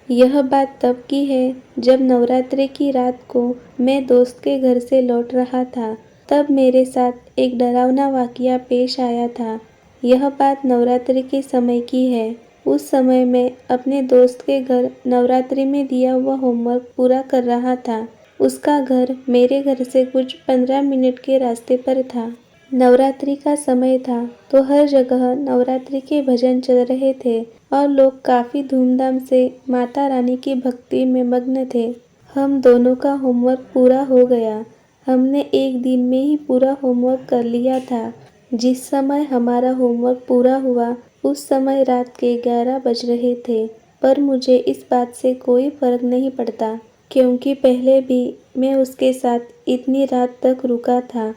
यह बात तब की है जब नवरात्रि की रात को मैं दोस्त के घर से लौट रहा था। तब मेरे साथ एक डरावना वाक़या पेश आया था। यह बात नवरात्रि के समय की है। उस समय मैं अपने दोस्त के घर नवरात्रि में दिया हुआ होमवर्क पूरा कर रहा था। उसका घर मेरे घर से कुछ 15 मिनट के रास्ते पर था। नवरात्रि का समय था तो हर जगह नवरात्रि के भजन चल रहे थे और लोग काफ़ी धूमधाम से माता रानी की भक्ति में मग्न थे। हम दोनों का होमवर्क पूरा हो गया। हमने एक दिन में ही पूरा होमवर्क कर लिया था। जिस समय हमारा होमवर्क पूरा हुआ उस समय रात के 11 बज रहे थे, पर मुझे इस बात से कोई फ़र्क नहीं पड़ता क्योंकि पहले भी मैं उसके साथ इतनी रात तक रुका था,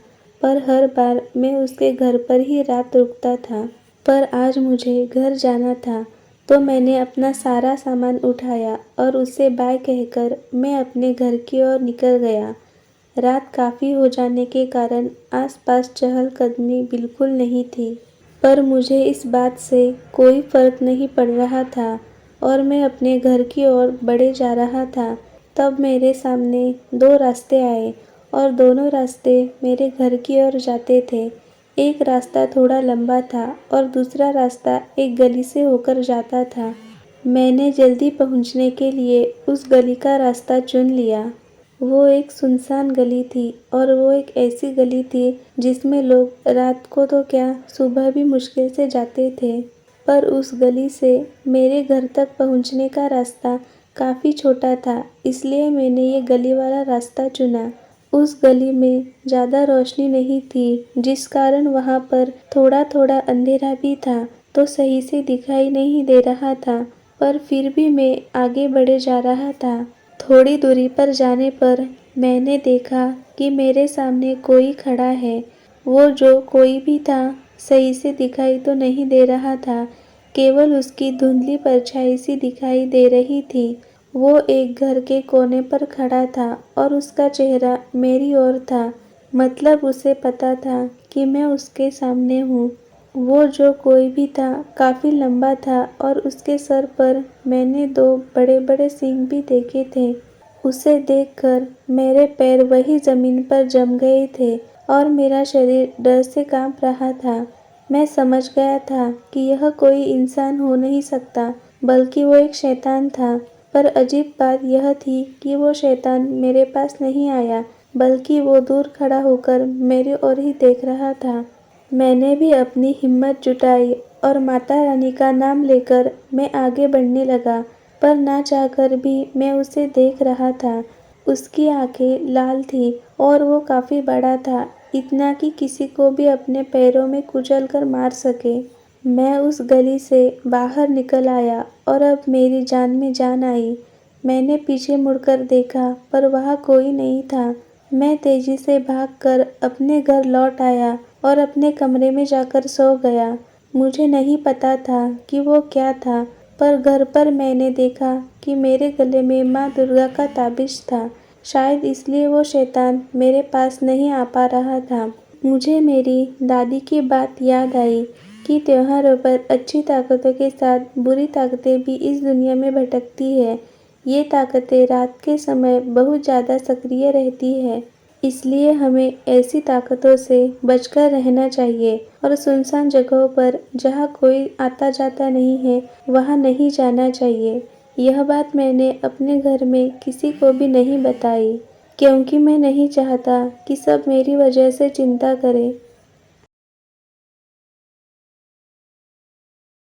पर हर बार मैं उसके घर पर ही रात रुकता था। पर आज मुझे घर जाना था तो मैंने अपना सारा सामान उठाया और उससे बाय कहकर मैं अपने घर की ओर निकल गया। रात काफ़ी हो जाने के कारण आसपास चहलकदमी बिल्कुल नहीं थी, पर मुझे इस बात से कोई फ़र्क नहीं पड़ रहा था और मैं अपने घर की ओर बढ़े जा रहा था। तब मेरे सामने दो रास्ते आए और दोनों रास्ते मेरे घर की ओर जाते थे। एक रास्ता थोड़ा लंबा था और दूसरा रास्ता एक गली से होकर जाता था। मैंने जल्दी पहुंचने के लिए उस गली का रास्ता चुन लिया। वो एक सुनसान गली थी और वो एक ऐसी गली थी जिसमें लोग रात को तो क्या सुबह भी मुश्किल से जाते थे। पर उस गली से मेरे घर तक पहुंचने का रास्ता काफ़ी छोटा था, इसलिए मैंने ये गली वाला रास्ता चुना। उस गली में ज़्यादा रोशनी नहीं थी, जिस कारण वहाँ पर थोड़ा थोड़ा अंधेरा भी था तो सही से दिखाई नहीं दे रहा था, पर फिर भी मैं आगे बढ़े जा रहा था। थोड़ी दूरी पर जाने पर मैंने देखा कि मेरे सामने कोई खड़ा है। वो जो कोई भी था सही से दिखाई तो नहीं दे रहा था, केवल उसकी धुंधली परछाई सी दिखाई दे रही थी। वो एक घर के कोने पर खड़ा था और उसका चेहरा मेरी ओर था, मतलब उसे पता था कि मैं उसके सामने हूँ। वो जो कोई भी था काफ़ी लंबा था और उसके सर पर मैंने दो बड़े बड़े सींग भी देखे थे। उसे देखकर मेरे पैर वही ज़मीन पर जम गए थे और मेरा शरीर डर से कांप रहा था। मैं समझ गया था कि यह कोई इंसान हो नहीं सकता, बल्कि वो एक शैतान था। पर अजीब बात यह थी कि वो शैतान मेरे पास नहीं आया, बल्कि वो दूर खड़ा होकर मेरी ओर ही देख रहा था। मैंने भी अपनी हिम्मत जुटाई और माता रानी का नाम लेकर मैं आगे बढ़ने लगा, पर ना चाहकर भी मैं उसे देख रहा था। उसकी आंखें लाल थी और वो काफ़ी बड़ा था, इतना कि किसी को भी अपने पैरों में कुचल कर मार सके। मैं उस गली से बाहर निकल आया और अब मेरी जान में जान आई। मैंने पीछे मुड़कर देखा पर वहाँ कोई नहीं था। मैं तेजी से भागकर अपने घर लौट आया और अपने कमरे में जाकर सो गया। मुझे नहीं पता था कि वो क्या था, पर घर पर मैंने देखा कि मेरे गले में माँ दुर्गा का ताबिज था। शायद इसलिए वो शैतान मेरे पास नहीं आ पा रहा था। मुझे मेरी दादी की बात याद आई कि त्योहारों पर अच्छी ताकतों के साथ बुरी ताकतें भी इस दुनिया में भटकती है। ये ताकतें रात के समय बहुत ज़्यादा सक्रिय रहती है, इसलिए हमें ऐसी ताकतों से बचकर रहना चाहिए और सुनसान जगहों पर जहाँ कोई आता जाता नहीं है वहाँ नहीं जाना चाहिए। यह बात मैंने अपने घर में किसी को भी नहीं बताई, क्योंकि मैं नहीं चाहता कि सब मेरी वजह से चिंता करें।